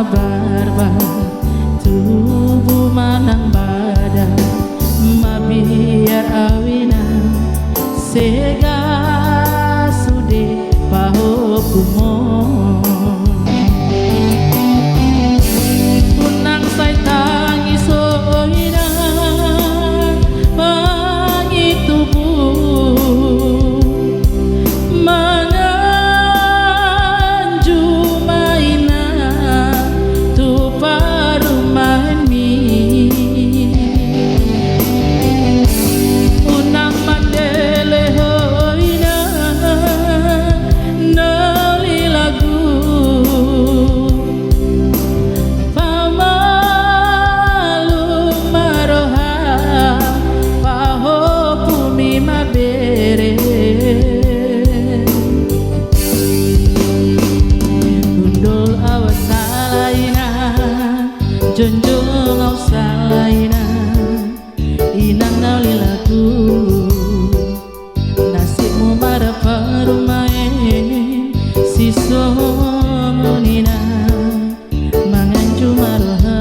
Barbar tubuh manang badan mabiar awina sega sude paho kumon punang say tangi soina mangi tubuh junjung au salaina inang nauli lagu nasibmu mara parumain siso monina manganju maroha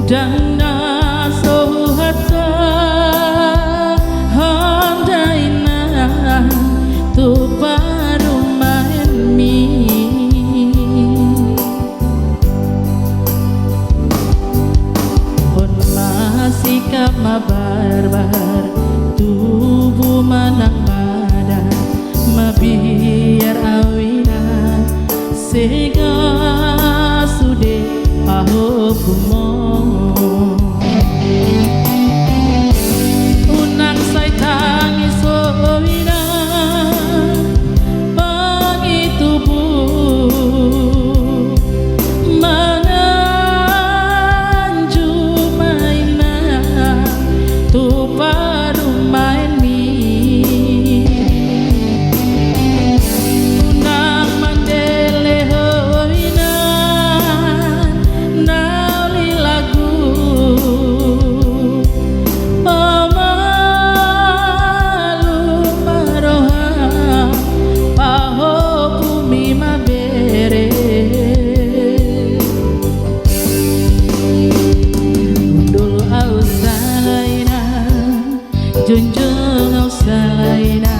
Dana sohata handaina tu parumain mi pun masih kama barbar tubuh manang badan mabiar awina sega sude paho kumon unang say tangi soina mangi tubuh manganju maina tu parumain mi unang mandele hoina nauli lagu junjung au salaina